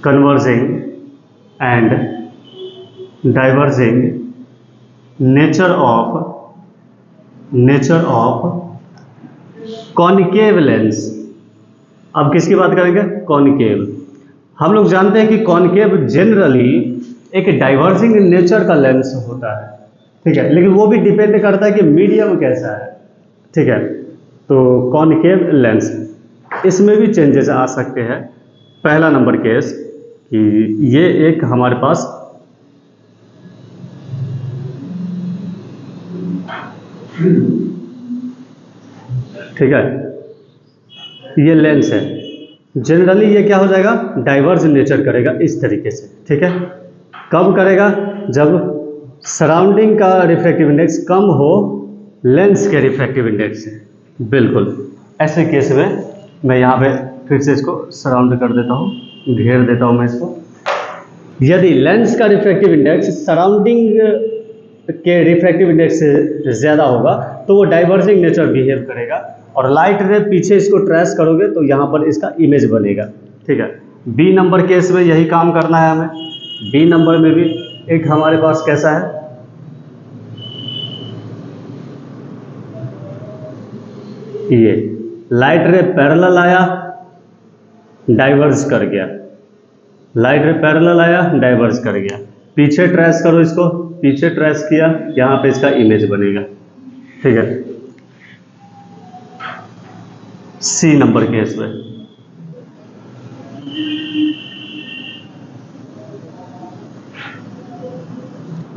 converging and diverging nature of concave lens. अब किसकी बात करेंगे? कॉनिकेव। हम लोग जानते हैं कि कॉनिकेव जनरली एक डाइवर्जिंग नेचर का लेंस होता है, ठीक है, लेकिन वो भी डिपेंड करता है कि मीडियम कैसा है, ठीक है। तो कॉनिकेव लेंस, इसमें भी चेंजेस आ सकते हैं। पहला नंबर केस कि ये एक हमारे पास ठीक है, ये लेंस है, जनरली ये क्या हो जाएगा? डाइवर्ज नेचर करेगा इस तरीके से, ठीक है। कब करेगा? जब सराउंडिंग का रिफ्रैक्टिव इंडेक्स कम हो लेंस के रिफ्रैक्टिव इंडेक्स से, बिल्कुल ऐसे केस में मैं यहाँ पे फिर से इसको सराउंड कर देता हूँ, घेर देता हूँ मैं इसको। यदि लेंस का रिफ्रैक्टिव इंडेक्स सराउंडिंग के रिफ्रैक्टिव इंडेक्स से ज़्यादा होगा तो वो डाइवर्जिंग नेचर बिहेव करेगा, और लाइट रे पीछे इसको ट्रेस करोगे तो यहाँ पर इसका इमेज बनेगा, ठीक है। बी नंबर केस में यही काम करना है हमें। बी नंबर में भी एक हमारे पास कैसा है, ये लाइट रे पैरेलल आया डाइवर्ज कर गया, लाइट रे पैरेलल आया डाइवर्ज कर गया, पीछे ट्रेस करो इसको, पीछे ट्रेस किया, यहाँ पे इसका इमेज बनेगा, ठीक है। सी नंबर केस में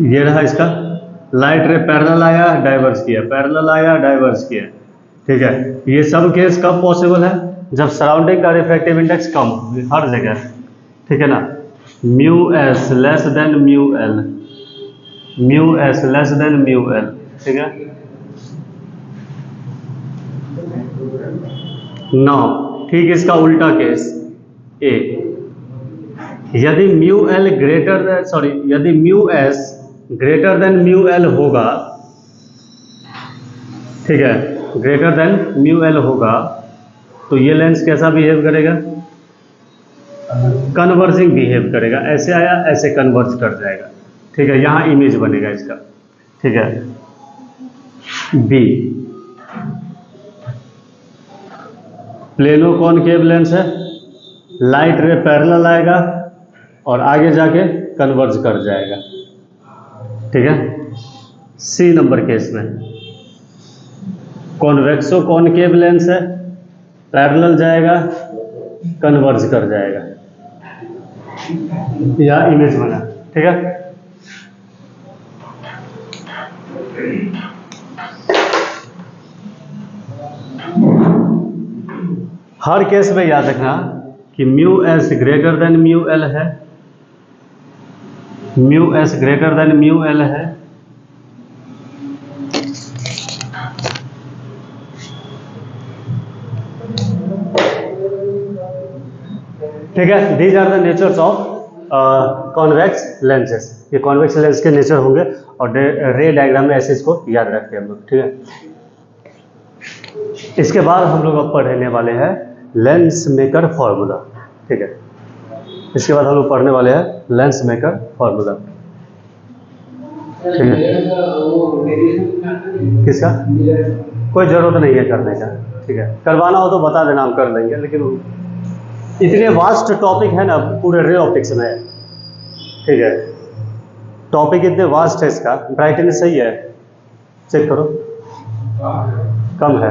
ये रहा इसका, लाइट रे पैरेलल आया डाइवर्ज किया, पैरेलल आया डाइवर्ज किया, ठीक है। ये सब केस कब पॉसिबल है? जब सराउंडिंग का रिफ्रैक्टिव इंडेक्स कम हो हर जगह, ठीक है ना। Mu s less than mu l, mu s less than mu l, ठीक है। नौ ठीक इसका उल्टा केस ए, यदि mu l greater than, sorry, यदि mu s greater than mu l होगा, ठीक है, ग्रेटर देन म्यू एल होगा, तो ये लेंस कैसा बिहेव करेगा? कन्वर्जिंग बिहेव करेगा। ऐसे आया, ऐसे कन्वर्ज कर जाएगा, ठीक है, यहां इमेज बनेगा इसका, ठीक है। बी प्लेनो कॉनकेव लेंस है, लाइट रे पैरेलल आएगा और आगे जाके कन्वर्ज कर जाएगा, ठीक है। सी नंबर केस में कॉन्वेक्सो कॉनकेव लेंस है, पैरेलल जाएगा, कन्वर्ज कर जाएगा, या इमेज बना, ठीक है। हर केस में याद रखना कि mu s greater than mu l है, mu s greater than mu l है, ठीक है। These are the natures of convex lenses, ये कॉन्वेक्स लेंस के नेचर होंगे और रे डायग्राम में ऐसे इसको याद रखते हैं हम लोग, ठीक है। इसके बाद हम लोग अब पढ़ने वाले हैं लेंस मेकर फॉर्मूला, ठीक है। इसके बाद हम लोग पढ़ने वाले हैं लेंस मेकर फॉर्मूला, ठीक है। किसका? कोई जरूरत नहीं है करने का, ठीक है। करवाना हो तो बता देना, हम कर लेंगे, लेकिन इतने वास्ट टॉपिक है ना पूरे रे ऑप्टिक्स में, ठीक है। टॉपिक इतने वास्ट है, इसका ब्राइटनेस सही है, चेक करो, कम है।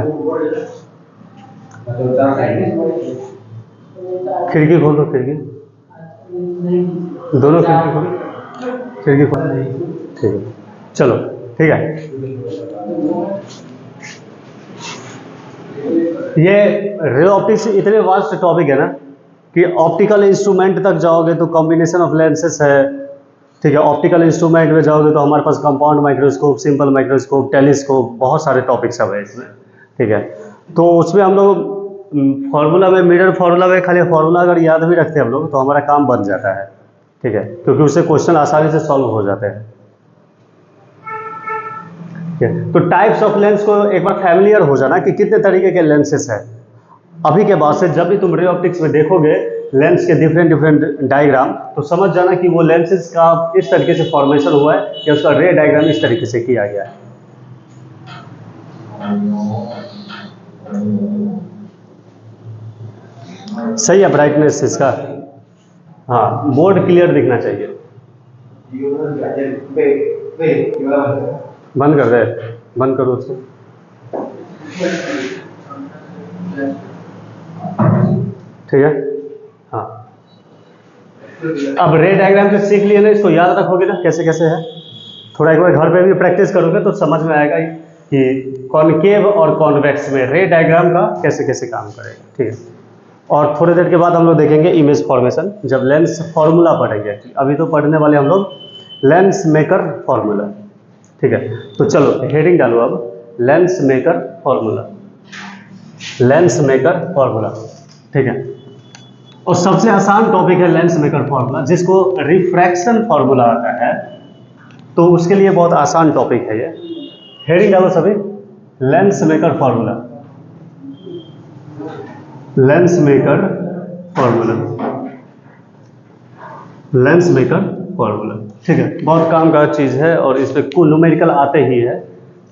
खिड़की खोलो, खिड़की, दोनों खिड़की खोलो, खिड़की खोलो, ठीक है, चलो, ठीक है। ये रे ऑप्टिक्स इतने वास्ट टॉपिक है ना कि ऑप्टिकल इंस्ट्रूमेंट तक जाओगे तो कॉम्बिनेशन ऑफ लेंसेस है, ठीक है। ऑप्टिकल इंस्ट्रूमेंट में जाओगे तो हमारे पास compound microscope, simple microscope, telescope, बहुत सारे टॉपिक सब है इसमें, ठीक है। तो उसमें हम लोग फॉर्मूला में, मिरर फॉर्मूला में खाली फॉर्मूला अगर याद भी रखते हैं हम लोग तो हमारा काम बन जाता है, ठीक है, क्योंकि उससे क्वेश्चन आसानी से सॉल्व हो जाते हैं, ठीक है। तो टाइप्स ऑफ लेंस को एक बार फैमिलियर हो जाना कि कितने तरीके के लेंसेस है। अभी के बाद से जब भी तुम रे ऑप्टिक्स में देखोगे लेंस के डिफरेंट डायग्राम, तो समझ जाना कि वो लेंसेस का इस तरीके से फॉर्मेशन हुआ है या उसका रे डायग्राम इस तरीके से किया गया है। सही है ब्राइटनेस इसका, हाँ, बोर्ड क्लियर दिखना चाहिए। बंद कर दे, बंद करो उसको, ठीक है, हाँ। अब रे डायग्राम तो सीख लिए ना, इसको याद रखोगे ना कैसे कैसे है, थोड़ा एक बार घर पे भी प्रैक्टिस करोगे तो समझ में आएगा कि कॉनकेव और कॉन्वेक्स में रे डायग्राम का कैसे कैसे काम करेगा, ठीक है। और थोड़ी देर के बाद हम लोग देखेंगे इमेज फॉर्मेशन, जब लेंस फॉर्मूला पढ़ेंगे। अभी तो पढ़ने वाले हम लोग लेंस मेकर फॉर्मूला, ठीक है। तो चलो हेडिंग डालो अब, lens maker formula, lens maker formula, ठीक है। और सबसे आसान टॉपिक है लेंस मेकर फॉर्मूला, जिसको रिफ्रैक्शन फॉर्मूला आता है, तो उसके लिए बहुत आसान टॉपिक है ये। हेडिंग डालो सभी, lens maker formula, lens maker formula, lens maker formula, ठीक है। बहुत काम का चीज है और इसमें कुल न्यूमेरिकल आते ही है,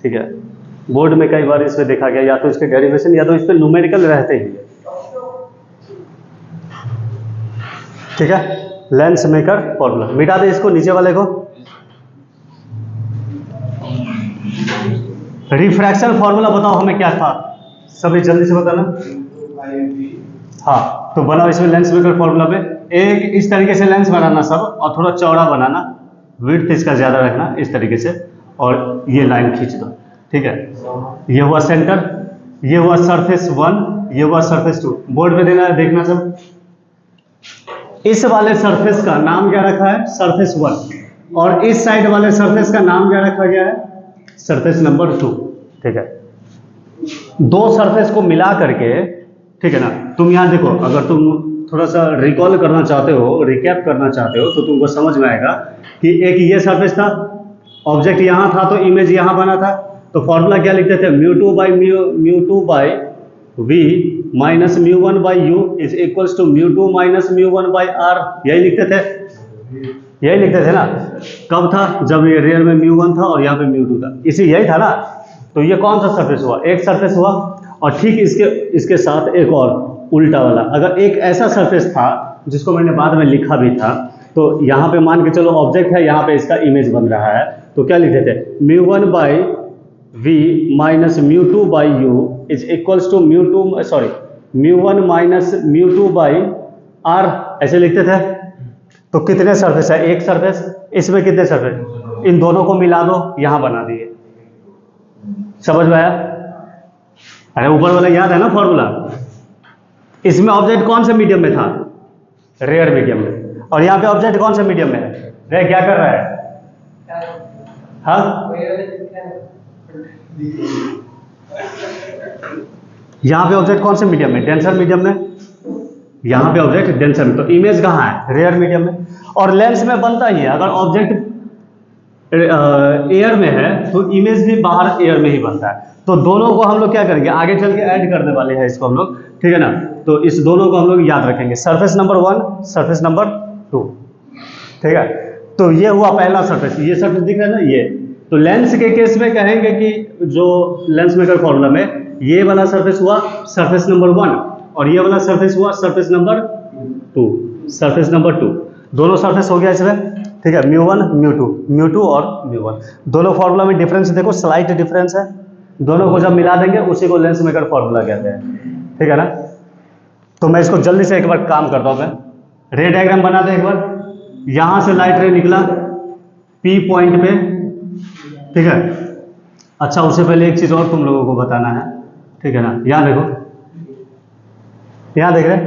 ठीक है। बोर्ड में कई बार इसमें देखा गया, या तो इसके डेरिवेशन या तो इस पे न्यूमेरिकल रहते ही है, ठीक है। लेंस मेकर फॉर्मूला, मिटा दे इसको नीचे वाले को। रिफ्रैक्शन फॉर्मूला बताओ हमें क्या था, सभी जल्दी से बताना। हाँ, तो बनाओ इसमें लेंस मेकर फॉर्मूला पे एक इस तरीके से लेंस बनाना सब, और थोड़ा चौड़ा बनाना, विड्थ इसका ज्यादा रखना इस तरीके से, और ये लाइन खींच दो, ठीक है। ये हुआ सेंटर, ये हुआ सरफेस 1, ये हुआ सरफेस 2। बोर्ड पे देना है, देखना सब। इस वाले सरफेस का नाम क्या रखा है? सरफेस 1, और इस साइड वाले सरफेस का नाम क्या रखा गया है? सरफेस नंबर 2, ठीक है। दो सरफेस को मिला करके, ठीक है ना। तुम यहां देखो, अगर थोड़ा सा रिकॉल करना चाहते हो, रिकैप करना चाहते हो, तो तुमको समझ में आएगा कि एक ये सरफेस था, ऑब्जेक्ट यहाँ था तो इमेज यहाँ बना था, तो फॉर्मूला क्या लिखते थे, mu two by we minus mu one by u is equals to mu two minus mu one by r, यही लिखते थे, यही लिखते थे ना। कब था, जब ये रियल में म्यू1 था और यहाँ पे म्यू2 था, इसी यही था ना। तो ये कौन सा सरफेस हुआ, एक सरफेस हुआ। और ठीक इसके साथ एक और उल्टा वाला, अगर एक ऐसा सरफेस था जिसको मैंने बाद में लिखा भी था, तो यहाँ पे मान के चलो ऑब्जेक्ट है, यहाँ पे इसका इमेज बन रहा है, तो क्या लिखते थे, mu one by we minus mu two by u is equals to mu one minus mu two by r, ऐसे लिखते थे। तो कितने सरफेस है, एक सरफेस, इसमें कितने सरफेस, इन दोनों को मिला दो, यहां बना दिए। समझ में आया? अरे ऊपर वाला याद है ना फॉर्मूला। इसमें ऑब्जेक्ट कौन से मीडियम में था, रेयर मीडियम में, और यहाँ पे ऑब्जेक्ट कौन से मीडियम में है, रे क्या कर रहा है, हाँ यहाँ पे ऑब्जेक्ट कौन से मीडियम में, डेंसर मीडियम में, यहाँ पे ऑब्जेक्ट डेंसर में, तो इमेज कहाँ है, रेयर मीडियम में। और लेंस में बनता ही है, अगर ऑब्जेक्ट एयर में है तो इमेज भी बाहर एयर में ही बनता है। तो दोनों को हम लोग क्या करेंगे, आगे चल के ऐड करने वाले हैं इसको हम लोग, ठीक है ना। तो इस दोनों को हम लोग याद रखेंगे, सरफेस नंबर 1, सरफेस नंबर 2, ठीक है। तो ये हुआ पहला सरफेस, ये सरफेस दिख रहा है ना ये। तो लेंस के केस में कहेंगे कि जो लेंस मेकर फॉर्मूला में ये वाला सरफेस हुआ सरफेस नंबर 1 और ये वाला सरफेस हुआ सरफेस नंबर 2, सरफेस नंबर 2, दोनों सरफेस हो गया इसमें, ठीक है। म्यू1 म्यू2 और म्यू1, दोनों फॉर्मूला में डिफरेंस देखो, स्लाइट डिफरेंस है, दोनों को जब मिला देंगे उसी को लेंस मेकर फॉर्मूला कहते हैं, ठीक है ना। तो मैं इसको जल्दी से एक बार काम करता हूं, मैं रे डायग्राम बना दे एक बार। यहां से लाइट रे निकला पी पॉइंट पे, ठीक है। अच्छा उससे पहले एक चीज और तुम लोगों को बताना है, ठीक है ना। यहां देखो, यहां देख रहे,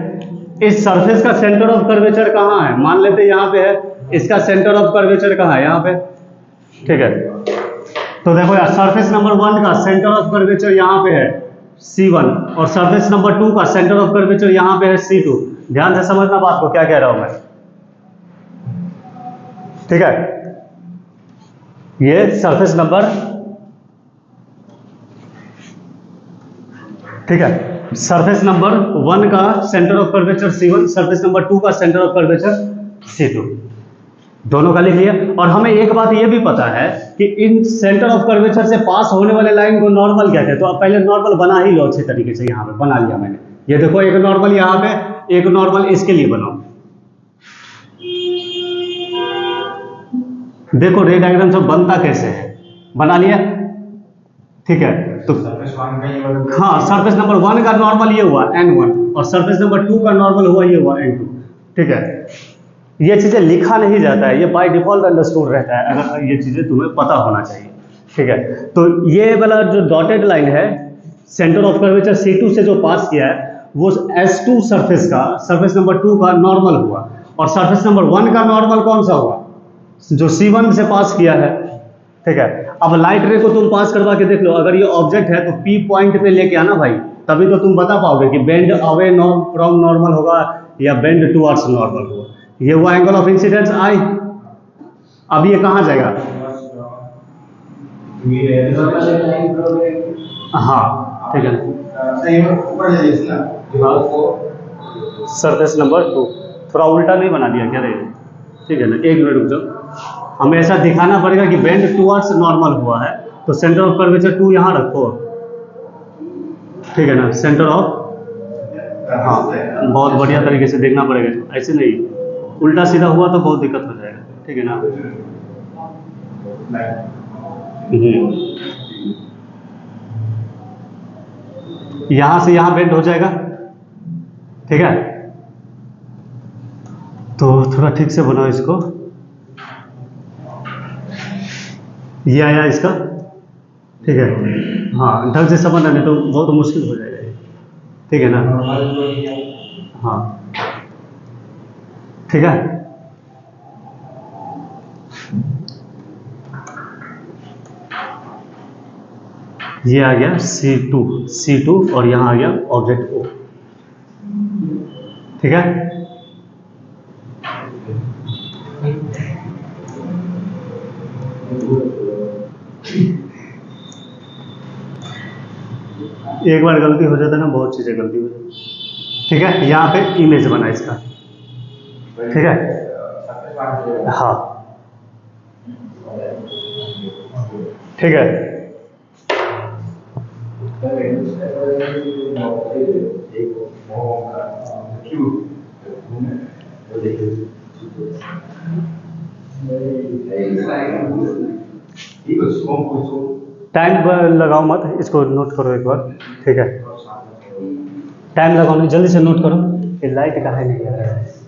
इस सरफेस का सेंटर ऑफ कर्वेचर कहां है, मान लेते यहां पे है, इसका सेंटर ऑफ कर्वेचर कहां है, यहां पे, ठीक है। तो देखो यार, सरफेस नंबर 1 का सेंटर ऑफ कर्वेचर यहां पे है C1 और सरफेस नंबर 2 का सेंटर ऑफ कर्वेचर यहां पे है C2। ध्यान से समझना बात को, क्या कह रहा हूं मैं, ठीक है। ये सरफेस नंबर, ठीक है, सरफेस नंबर 1 का centre of curvature C1, surface number 2 का सेंटर ऑफ कर्वेचर C2, दोनों का लिख लिया। और हमें एक बात ये भी पता है कि इन सेंटर ऑफ कर्वेचर से पास होने वाले लाइन को नॉर्मल कहते हैं। तो अब पहले नॉर्मल बना ही लो अच्छे तरीके से, यहां पे बना लिया मैंने, ये देखो एक नॉर्मल यहां पे, एक नॉर्मल इसके लिए बनाओ। देखो रे डायग्राम सब बनता कैसे है, बना लिया, ठीक है। तो हाँ, सरफेस नंबर 1 का नॉर्मल ये हुआ N1 और सरफेस नंबर 2 का नॉर्मल हुआ ये हुआ N2, ठीक है। ये चीजें लिखा नहीं जाता है, ये बाय डिफॉल्ट अंडरस्टूड रहता है, अगर ये चीजें तुम्हें पता होना चाहिए, ठीक है। तो ये वाला जो डॉटेड लाइन है, सेंटर ऑफ कर्वेचर C2 से जो पास किया है, वो S2 सरफेस का, सरफेस नंबर 2 का नॉर्मल हुआ। और सरफेस नंबर 1 का नॉर्मल कौन सा हुआ, जो C1 से पास किया है, ठीक है। अब लाइट रे को तुम पास करवा के देख लो, अगर ये ऑब्जेक्ट है तो P पॉइंट पे लेके आना भाई, तभी तो तुम बता पाओगे कि बेंड अवे फ्रॉम नॉर्मल होगा या बेंड टुवर्ड्स नॉर्मल होगा। ये हुआ एंगल ऑफ इंसिडेंस I। अब ये कहां जाएगा, हाँ ठीक है, सरफेस नंबर 2 थोड़ा उल्टा नहीं बना दिया क्या रे, ठीक है ना। एक मिनट रुक जाओ, हमें ऐसा दिखाना पड़ेगा कि बेंड टुवर्ड्स नॉर्मल हुआ है, तो सेंटर ऑफ कर्वेचर 2 यहां रखो, ठीक है ना, सेंटर ऑफ, हाँ बहुत बढ़िया तरीके से देखना पड़ेगा, ऐसे नहीं उल्टा सीधा हुआ तो बहुत दिक्कत हो जाएगा, ठीक है ना। यहां से यहां बेंड हो जाएगा, ठीक है। तो थोड़ा ठीक से बनाओ इसको, ये आया इसका, ठीक है, हाँ ढंग से समझना, नहीं तो बहुत मुश्किल हो जाएगा ये, ठीक है ना। हाँ ठीक है, ये आ गया C2 और यहां आ गया ऑब्जेक्ट O, ठीक है। एक बार गलती हो जाता है ना, बहुत चीजें गलती हो जाती है। ठीक है, यहाँ पे इमेज बना इसका, ठीक है। हाँ ठीक है। टाइम लगाओ मत, इसको नोट करो एक बार, ठीक है। टाइम लगाओ नहीं, जल्दी से नोट करो। ये लाइट का है नहीं आ रहा है।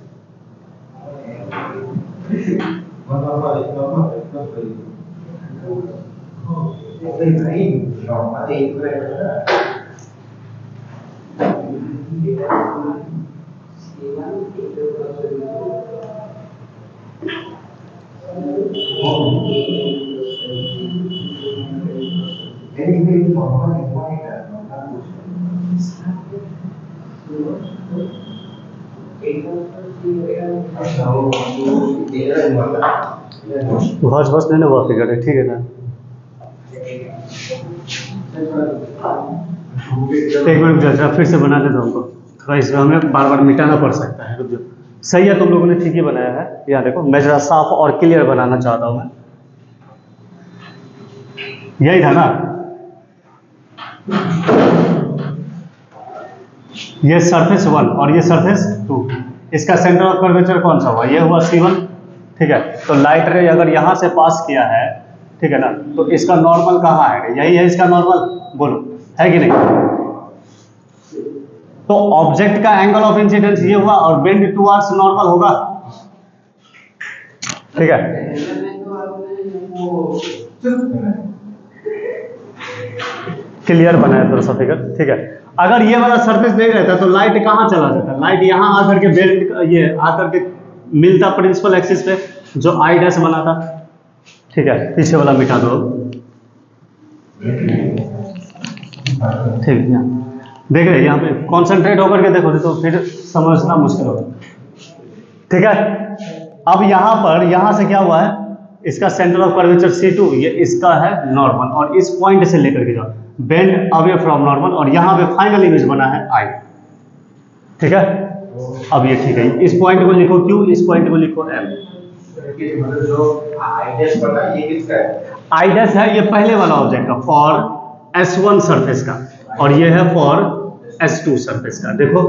बस बस नहीं ना, वो फिगर है, ठीक है ना। एक मिनट जरा फिर से बना लेता हूँ उनको, थोड़ा इसमें हमें बार बार मिटाना पड़ सकता है। रुक जाओ। सही है, तुम लोगों ने ठीक ही बनाया है। यहाँ देखो, मैं जरा साफ और क्लियर बनाना चाहता हूँ मैं। यही था ना, ये सरफेस 1 और ये सरफेस 2, इसका सेंटर ऑफ कर्वेचर कौन सा हुआ? ये हुआ C1, ठीक है। तो लाइट रे अगर यहाँ से पास किया है, ठीक है ना, तो इसका नॉर्मल कहाँ है? यही है इसका नॉर्मल, बोलो है कि नहीं? तो ऑब्जेक्ट का एंगल ऑफ इंसिडेंस ये हुआ और बेंड टुवर्ड्स नॉर्मल होगा, ठीक है। क्लियर बनाया थोड़ा सा फिगर, ठीक है। अगर ये वाला सरफेस नहीं रहता तो लाइट कहाँ चला जाता? लाइट यहाँ आकर के बेल्ट, ये आकर के मिलता प्रिंसिपल एक्सिस पे, जो आई डैश बना था, ठीक है। पीछे वाला मिटा दो, ठीक है। देख रहे यहाँ पे कॉन्सेंट्रेट होकर के देखो तो फिर समझना मुश्किल होगा, ठीक है। अब यहाँ पर, यहाँ से क्या हुआ है, इसका सेंटर ऑफ कर्वेचर C2, ये इसका है नॉर्मल, और इस पॉइंट से लेकर के जाओ बेंड अवे फ्रॉम नॉर्मल, और यहाँ पे फाइनल इमेज बना है I, ठीक है। अब ये ठीक है, इस पॉइंट को लिखो Q, इस पॉइंट को लिखो M। जो I डैश बना ये किसका है? I डैश है ये पहले वाला ऑब्जेक्ट का, फॉर S1 सरफेस का, और ये है फॉर S2 सरफेस का। देखो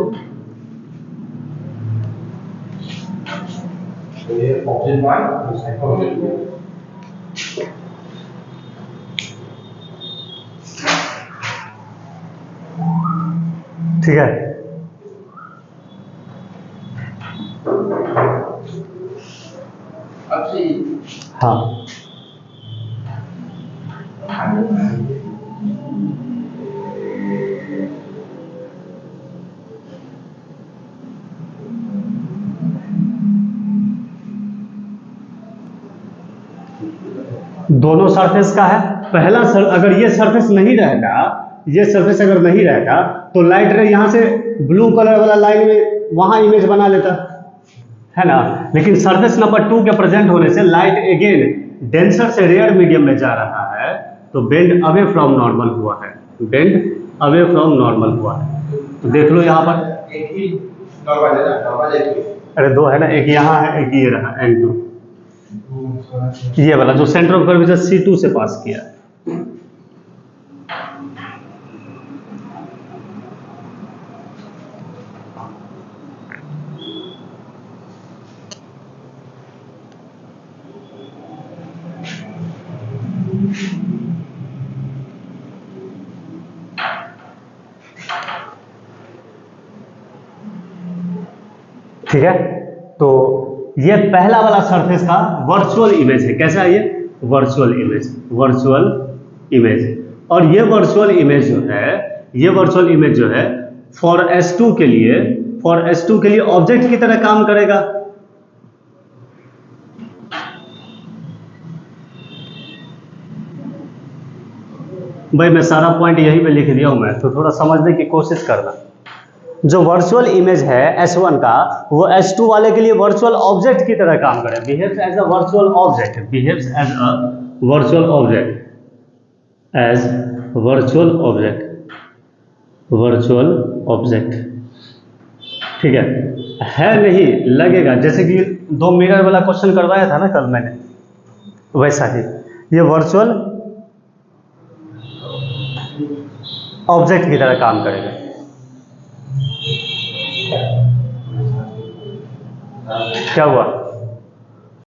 ये ऑब्जेक्ट 1, ठीक है। हाँ दोनों सरफेस का है। पहला अगर ये सरफेस नहीं रहता, ये सरफेस अगर नहीं रहता तो लाइट रे यहाँ से ब्लू कलर वाला लाइन में वहां इमेज बना लेता है ना। लेकिन सरफेस नंबर 2 के प्रेजेंट होने से लाइट अगेन डेंसर से रेयर मीडियम में जा रहा है, तो बेंड अवे फ्रॉम नॉर्मल हुआ है, बेंड अवे फ्रॉम नॉर्मल हुआ है। तो देख लो यहाँ पर एक ही नॉर्मल है ना, अरे दो है ना, एक यहाँ है, एक ये रहा N2, ये वाला जो सेंटर ऑफ कर्वेचर C2 से पास किया है। ठीक है, तो ये पहला वाला सरफेस का वर्चुअल इमेज है। कैसा है ये? Virtual image, virtual image. और ये वर्चुअल इमेज जो है, ये वर्चुअल इमेज जो है फॉर S2 के लिए, फॉर S2 के लिए ऑब्जेक्ट की तरह काम करेगा। भाई मैं सारा पॉइंट यहीं पे लिख दिया हूं, मैं तो थोड़ा समझने की कोशिश करना। जो वर्चुअल इमेज है S1 का, वो S2 वाले के लिए वर्चुअल ऑब्जेक्ट की तरह काम करे, behaves as a virtual object, behaves as a virtual object, as virtual object, virtual object. ठीक है नहीं लगेगा, जैसे कि 2 मिरर वाला क्वेश्चन करवाया था ना कल मैंने, वैसा ही ये वर्चुअल ऑब्जेक्ट की तरह काम करेगा। क्या हुआ?